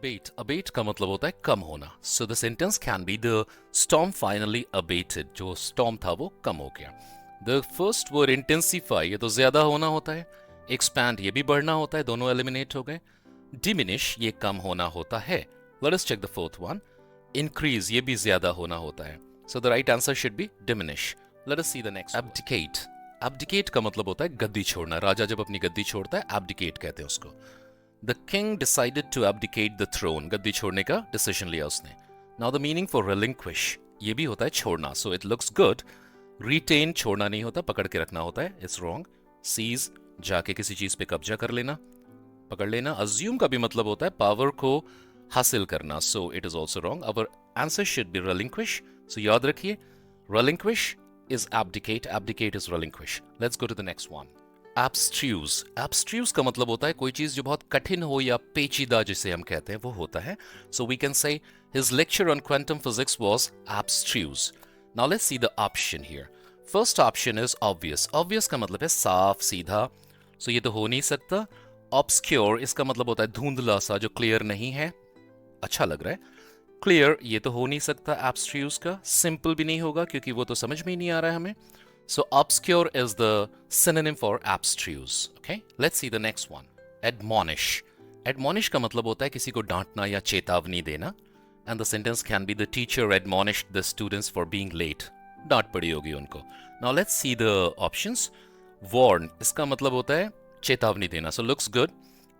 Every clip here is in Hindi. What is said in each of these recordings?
abate का मतलब होता है कम होना. So the sentence can be the storm finally abated. जो storm था वो कम हो गया. The first word intensify, ये तो ज्यादा होना होता है. Expand, ये भी बढ़ना होता है. दोनों eliminate हो गए. Diminish, ये कम होना होता है. Let us check the fourth one. Increase, ये भी ज्यादा होना होता है. So the right answer should be diminish. Let us see the next. Abdicate. Abdicate का मतलब होता है गद्दी छोड़ना. राजा जब अपनी गद्दी छोड़ता है abdicate कहते हैं उसको. The king decided to abdicate the throne. गद्दी छोड़ने का decision लिया उसने. Now the meaning for relinquish, ये भी होता है छोड़ना. So it looks good. Retain छोड़ना नहीं होता, पकड़ के रखना होता है. It's wrong. Seize, जाके किसी चीज पे कब्जा कर लेना, पकड़ लेना. Assume का भी मतलब होता है पावर को हासिल करना. So it is also wrong. Our answer should be relinquish. So याद रखिए, relinquish is abdicate. Abdicate is relinquish. Let's go to the next one. Abstruse. Abstruse का मतलब होता है कोई चीज जो बहुत कठिन हो या पेचीदा जिसे हम कहते हैं वो होता है. So we can say his lecture on quantum physics was abstruse. Now let's see the option here. First option is obvious. Obvious का मतलब है साफ सीधा. So ये तो हो नहीं सकता. Obscure इसका मतलब होता है धुंधला सा जो क्लियर नहीं है. अच्छा लग रहा है. Clear ये तो हो नहीं सकता abstruse का. Simple भी नहीं होगा क्योंकि वो तो समझ में ही नहीं आ रहा है हमें. So obscure is the synonym for abstruse. Okay, let's see the next one. Admonish. Admonish का मतलब होता है किसी को डांटना या चेतावनी देना. And the sentence can be the teacher admonished the students for being late. डांट पड़ी होगी उनको. Now let's see the options. Warn इसका मतलब होता है चेतावनी देना. So looks good.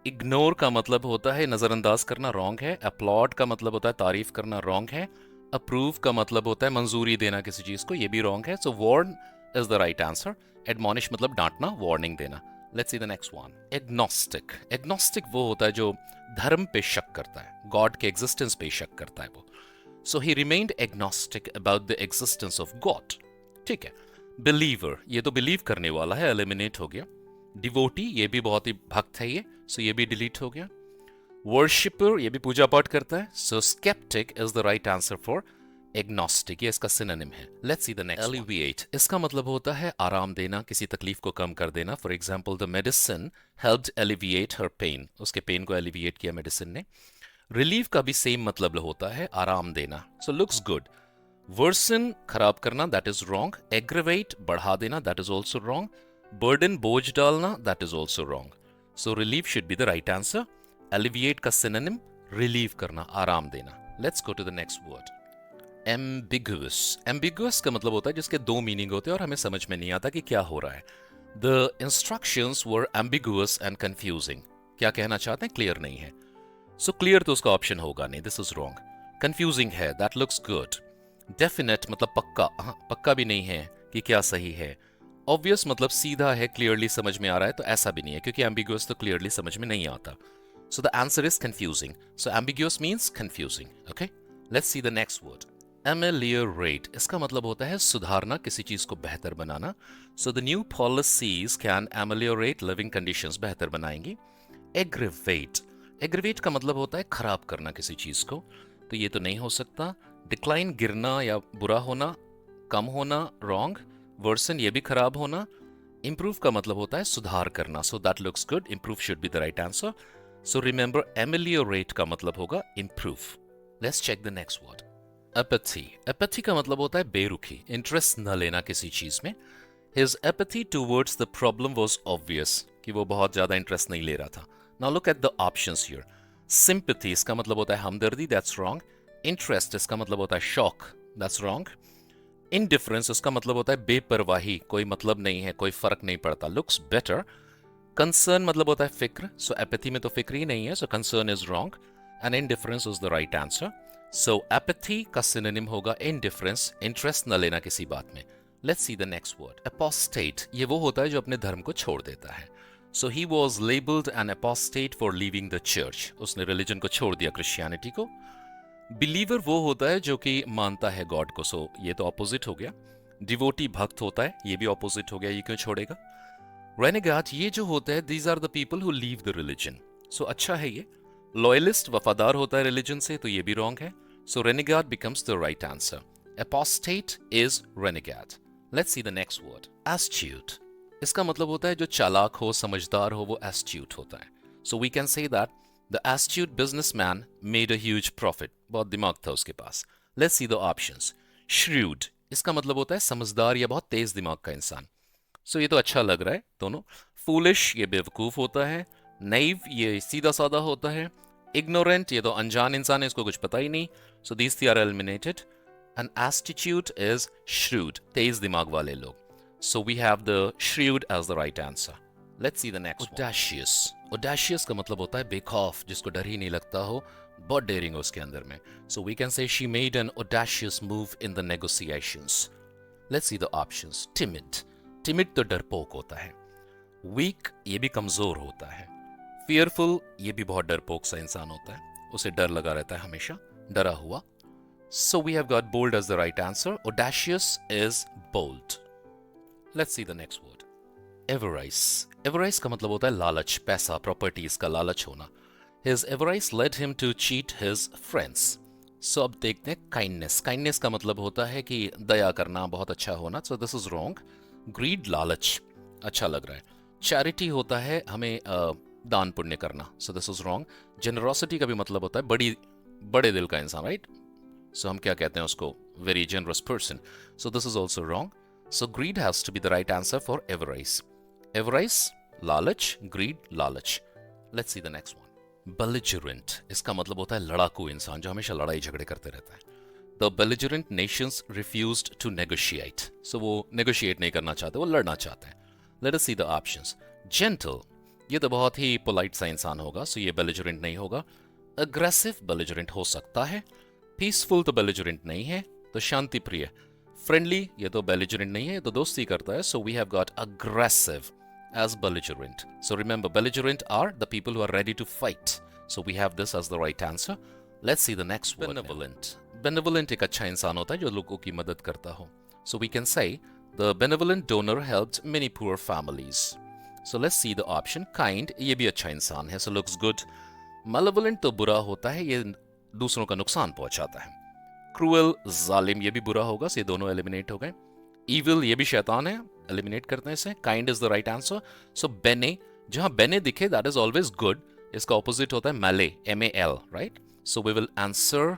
Ignore का मतलब होता है नजरअंदाज करना. Wrong है. Applaud का मतलब होता है तारीफ करना. Wrong है. Approve का मतलब होता है मंजूरी देना किसी चीज को. ये भी wrong है. So warn is the right answer. Admonish मतलब डांटना, warning देना. Let's see the next one. Agnostic. Agnostic वो होता है जो धर्म पे शक करता है, God के existence पे शक करता है वो. So he remained agnostic about the existence of God. ठीक है. Believer ये तो believe करने वाला है, eliminate हो गया. Devotee ये भी बहुत ही भक्त है ये, so ये भी delete हो गया. Worshipper ये भी पूजा पाठ करता है. So skeptic is the right answer for agnostic, ये इसका सिनोनिम है. Let's see the next. Alleviate इसका मतलब होता है आराम देना, किसी तकलीफ को कम कर देना. For example the medicine helped alleviate her pain. उसके पेन को एलिविएट किया मेडिसिन ने. रिलीव का भी सेम मतलब होता है आराम देना. सो लुक्स गुड. वर्सन खराब करना, दैट इज रॉन्ग. एग्रेवेट बढ़ा देना, that is also wrong. Burden बोझ डालना, that is also wrong. So relieve should be the right answer. Alleviate का सिनोनिम रिलीव करना, आराम देना. Let's go to the next word. Ambiguous. Ambiguous का मतलब होता है जिसके दो मीनिंग होते हैं और हमें समझ में नहीं आता कि क्या हो रहा है. The instructions were ambiguous and confusing. क्या कहना चाहते हैं, क्लियर नहीं है. So clear तो उसका ऑप्शन होगा नहीं, this is wrong. Confusing है, that looks good. Definite मतलब पक्का, पक्का भी नहीं है कि क्या सही है. Obvious मतलब सीधा है, clearly समझ में आ रहा है, तो ऐसा भी नहीं है क्योंकि ambiguous तो clearly समझ में नहीं आता. So the answer is confusing. So ambiguous means confusing. Okay? Let's see the next word. Ameliorate इसका मतलब होता है सुधारना, किसी चीज को बेहतर बनाना. So the new policies can ameliorate living conditions, बेहतर बनाएंगी. Aggravate. Aggravate का मतलब होता है खराब करना किसी चीज को, तो ये तो नहीं हो सकता. Decline गिरना या बुरा होना, कम होना, wrong. Worsen ये भी खराब होना. Improve का मतलब होता है सुधार करना. So that looks good. Improve should be the right answer. So remember ameliorate का मतलब होगा improve. Let's check the next word. Apathy. Apathy का मतलब होता है बेरुखी, इंटरेस्ट न लेना किसी चीज में. His apathy towards the problem was obvious, कि वो बहुत ज्यादा इंटरेस्ट नहीं ले रहा था. Now look at the options here. Sympathy इसका मतलब होता है हमदर्दी, that's wrong. Interest इसका मतलब होता है शौक, that's wrong. Indifference इसका मतलब होता है बेपरवाही, कोई मतलब नहीं है, कोई फर्क नहीं पड़ता, looks better. Concern मतलब होता है फिक्र, so apathy में तो फिक्र ही नहीं है, so concern is wrong. And indifference is the right answer. So apathy का synonym होगा indifference, interest न लेना किसी बात में. Let's see the next word. Apostate. ये वो होता है जो अपने धर्म को छोड़ देता है. So he was labeled an apostate for leaving the church. उसने religion को छोड़ दिया, Christianity को. Believer वो होता है जो कि मानता है God को. So ये तो opposite हो गया. Devotee भक्त होता है, ये भी opposite हो गया, ये क्यों छोड़ेगा. Renegade ये जो होता है, these are the people who leave the religion. So अच्छा है ये. Loyalist वफादार होता है religion से, तो ये भी wrong है. So renegade becomes the right answer. Apostate is renegade. Let's see the next word. Astute. इसका मतलब होता है जो चालाक हो, समझदार हो, वो astute होता है. So we can say that the astute businessman made a huge profit, बहुत दिमाग था उसके पास. Let's see the options. Shrewd इसका मतलब होता है समझदार या बहुत तेज दिमाग का इंसान. सो ये तो अच्छा लग रहा है दोनों. फूलिश ये बेवकूफ होता है. नैव ये सीधा साधा होता है. इग्नोरेंट ये तो अनजान इंसान है, इसको कुछ पता ही नहीं. So these three are eliminated. An astute is shrewd, तेज दिमाग वाले लोग. So we have the shrewd as the right answer. Let's see the next. Audacious. Audacious का मतलब होता है बेखौफ, जिसको डर ही नहीं लगता हो, बहुत डेयरिंग हो उसके अंदर में. So we can say she made an audacious move in the negotiations. Let's see the options. Timid, timid तो डरपोक होता है. वीक ये भी कमजोर होता है. फियरफुल ये भी बहुत डरपोक सा इंसान होता है, उसे डर लगा रहता है हमेशा, डरा हुआ. So we have got bold as the right answer. Audacious is bold. Let's see the next word. Avarice. Avarice का मतलब होता है लालच, पैसा, प्रॉपर्टीज का लालच होना. His avarice led him to cheat his friends. सो अब देखते हैं काइंडनेस. काइंडनेस का मतलब होता है कि दया करना, बहुत अच्छा होना. So this is wrong. Greed लालच अच्छा लग रहा है. चैरिटी होता है हमें दान पुण्य करना. सो दिस इज रॉन्ग. जेनरोसिटी का भी मतलब होता है बड़े दिल का इंसान, राइट. सो हम क्या कहते हैं उसको, very generous person. So this is also wrong. So greed has to be the right answer for avarice. Avarice लालच, ग्रीड लालच. Let's see the next one. Belligerent इसका मतलब होता है लड़ाकू इंसान, जो हमेशा लड़ाई झगड़े करते रहता है. The belligerent nations refused to negotiate. So वो नेगोशिएट नहीं करना चाहते, वो लड़ना चाहते हैं. Let us see the options. Gentle ये तो बहुत ही पोलाइट सा इंसान होगा, सो ये बेलिजरेंट नहीं होगा. अग्रेसिव बेलिजरेंट हो सकता है. पीसफुल तो बेलिजरेंट नहीं है, तो शांति प्रिय. फ्रेंडली ये तो बेलिजरेंट नहीं है, ये तो दोस्ती करता है. So we have got aggressive as belligerent. So remember, belligerent are the people who are ready to fight. So we have this as the right answer. Let's see the next word. Benevolent. Benevolent एक अच्छा इंसान होता है जो लोगों की मदद करता हो. So we can say the benevolent donor helped many poor families. So let's see the option. Kind ये भी अच्छा इंसान है, so looks good. Malevolent तो बुरा होता है, ये दूसरों का नुकसान पहुंचाता है. Cruel जालिम ये भी बुरा होगा, so ये दोनों एलिमिनेट हो गए. Evil ये भी शैतान है, एलिमिनेट करते हैं इसे. Kind is the right answer. So bene, जहां बेने दिखे दैट इज ऑलवेज गुड, इसका ऑपोजिट होता है male, MAL, right. So we will answer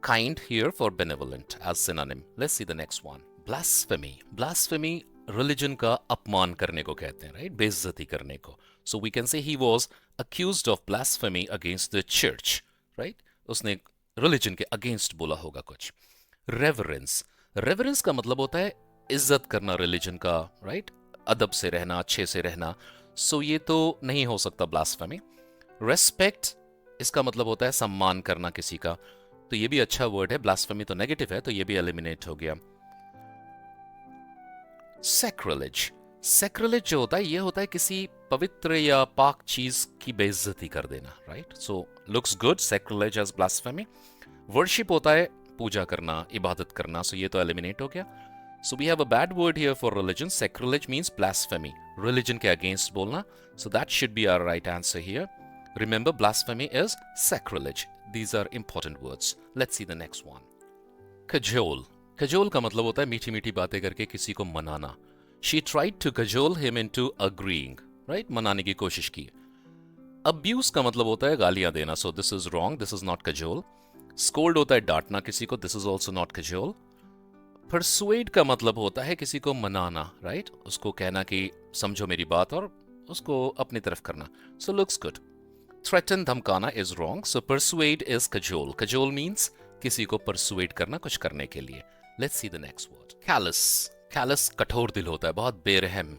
kind here for benevolent as synonym. Let's see the next one. Blasphemy. Blasphemy religion का अपमान करने को कहते हैं, राइट, बेइज्जती करने को. सो we can say he was accused of blasphemy against the church, right. उसने रिलीजन के अगेंस्ट बोला होगा कुछ. रेवरेंस. रेवरेंस का मतलब होता है इज्जत करना रिलीजन का, राइट, अदब से रहना, अच्छे से रहना. सो ये तो नहीं हो सकता ब्लास्फेमी. रेस्पेक्ट इसका मतलब होता है सम्मान करना किसी का, तो ये भी अच्छा वर्ड है. ब्लास्फेमी तो नेगेटिव है, तो ये भी एलिमिनेट हो गया. सैक्रिलेज. सैक्रिलेज जो होता है ये होता है किसी पवित्र या पाक चीज की बेइज्जती कर देना, right. So looks good. Sacrilege as blasphemy. Worship होता है पूजा करना, इबादत करना, सो ये तो एलिमिनेट हो गया. So we have a bad word here for religion. Sacrilege means blasphemy. Religion के against बोलना. So that should be our right answer here. Remember, blasphemy is sacrilege. These are important words. Let's see the next one. Cajole. Cajole का मतलब होता है मीठी मीठी बातें करके किसी को मनाना. She tried to cajole him into agreeing. Right? मनाने की कोशिश की. Abuse का मतलब होता है गालियां देना. So this is wrong. This is not cajole. Scold होता है डांटना किसी को. This is also not cajole. Persuade का मतलब होता है किसी को मनाना, राइट, उसको कहना कि समझो मेरी बात और उसको अपनी तरफ करना. So looks good. थ्रेटन धमकाना is wrong. So persuade is cajole. Cajole means किसी को परसुएड करना, कुछ करने के लिए. Let's see the next word. Callous. Callous कठोर दिल होता है, बहुत बेरहम.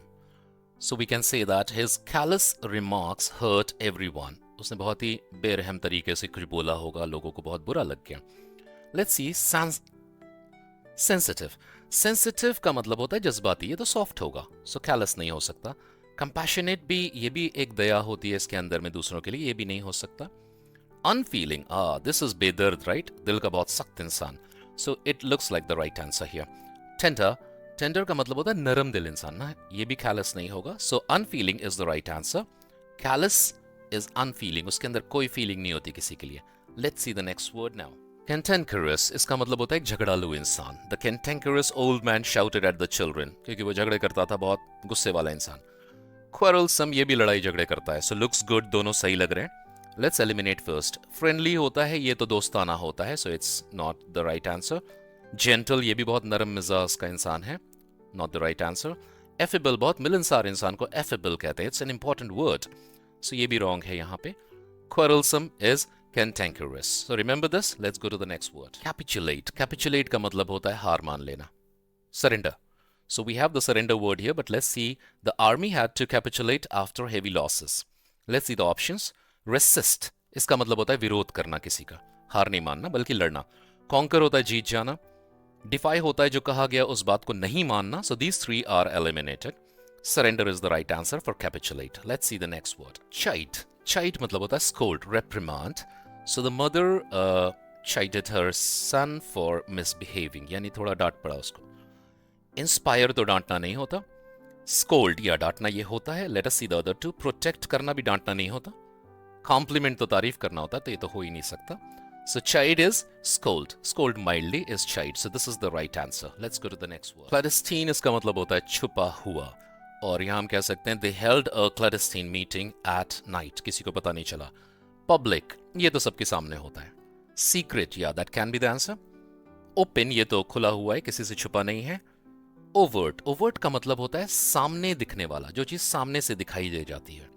So we can say that his callous remarks hurt everyone. उसने बहुत ही बेरहम तरीके से कुछ बोला होगा, लोगों को बहुत बुरा लग गया. Let's see sensitive. सेंसिटिव का मतलब होता है जज्बाती, ये तो सॉफ्ट होगा, सो कैलस नहीं हो सकता. कंपैशनेट भी, ये भी एक दया होती है इसके अंदर में दूसरों के लिए, ये भी नहीं हो सकता. अनफीलिंग, दिस इज बेदर्द, राइट, दिल का बहुत सख्त इंसान. So it looks like the right answer here. Tender. Tender का मतलब होता है नरम दिल इंसान ना, ये भी कैलस नहीं होगा. So unfeeling is the right answer. Callous is unfeeling, उसके अंदर कोई फीलिंग नहीं होती किसी के लिए. Let's see the next word now. Cantankerous इसका मतलब होता है एक झगड़ालू इंसान. The cantankerous old man shouted at the children, क्योंकि वो झगड़े करता था, बहुत गुस्से वाला इंसान. Quarrelsome ये भी लड़ाई झगड़े करता है. So looks good, दोनों सही लग रहे हैं. Let's eliminate first. फ्रेंडली होता है, ये तो दोस्ताना होता है, so it's not the right answer. Gentle, ये भी बहुत नरम मिजाज का इंसान है, not the right answer. Affable, बहुत मिलनसार इंसान को एफेबल कहते हैं, इट्स एन इंपॉर्टेंट वर्ड, सो ये भी रॉन्ग है यहाँ पे. क्वेरलसम is cantankerous. So remember this. Let's go to the next word. Capitulate. Capitulate का मतलब होता है हार मान लेना. Surrender. So we have the surrender word here, but let's see. The army had to capitulate after heavy losses. Let's see the options. Resist. इसका मतलब होता है विरोध करना किसी का, हार नहीं मानना बल्कि लड़ना. Conquer होता है जीत जाना. Defy होता है जो कहा गया उस बात को नहीं मानना. So these three are eliminated. Surrender is the right answer for capitulate. Let's see the next word. Chide. Chide मतलब होता है scold, reprimand. So the mother chided her son for misbehaving, यानी थोड़ा डांट पड़ा उसको. Inspire तो डांटना नहीं होता. Scold या डांटना ये होता है. Let us see the other two. Protect करना भी डांटना नहीं होता. Compliment तो तारीफ करना होता है, तो ये तो हो ही नहीं सकता. So chide is scold. Scold mildly is chide. So this is the right answer. Let's go to the next word. Clandestine इसका मतलब होता है छुपा हुआ, और यहाँ हम कह सकते हैं they held a clandestine meeting at night. किसी को पता नहीं चला. Public, ये तो सबके सामने होता है. Secret, yeah, that can be the answer. Open, ये तो खुला हुआ है, किसी से छुपा नहीं है. Overt, overt का मतलब होता है सामने दिखने वाला, जो चीज सामने से दिखाई दे जाती है.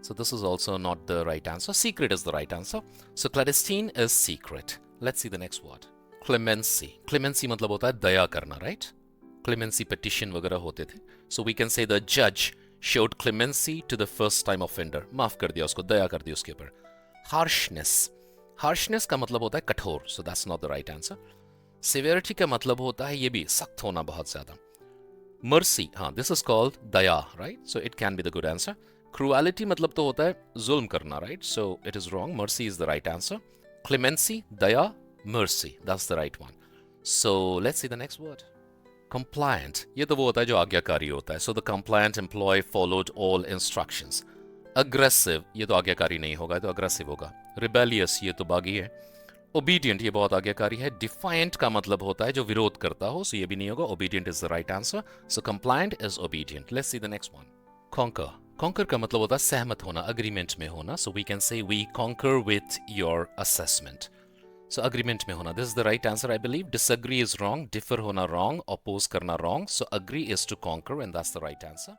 So this is also not the right answer. Secret is the right answer. So clandestine is secret. Let's see the next word. Clemency. Clemency मतलब होता है दया करना, right? Clemency petition वगैरह होते थे. So we can say the judge showed clemency to the first time offender. माफ कर दिया उसको, दया कर दी उसके ऊपर. Harshness. Harshness का मतलब होता है कठोर. So that's not the right answer. Severity का मतलब होता है ये भी सख्त होना बहुत ज्यादा. Mercy, हाँ, this is called Daya, right? So it can be the good answer. Cruelty मतलब तो होता है जुल्म करना, right? So it is wrong. Mercy is the right answer. Clemency, Daya, mercy. That's the right one. So let's see the next word. Compliant. ये तो वो होता है जो आज्ञाकारी होता है. So the compliant employee followed all instructions. Aggressive, ये तो आज्ञाकारी नहीं होगा, तो aggressive होगा. Rebellious, ये तो बागी है. Obedient, ये बहुत आज्ञाकारी है. Defiant का मतलब होता है जो विरोध करता हो, so ये भी नहीं होगा. Obedient is the right answer. So compliant is obedient. Let's see the next one. Conquer. Conquer का मतलब होता है सहमत होना, agreement में होना. So we can say we concur with your assessment. So agreement में होना. This is the right answer, I believe. Disagree is wrong. Differ होना wrong. Oppose करना wrong. So agree is to conquer, and that's the right answer.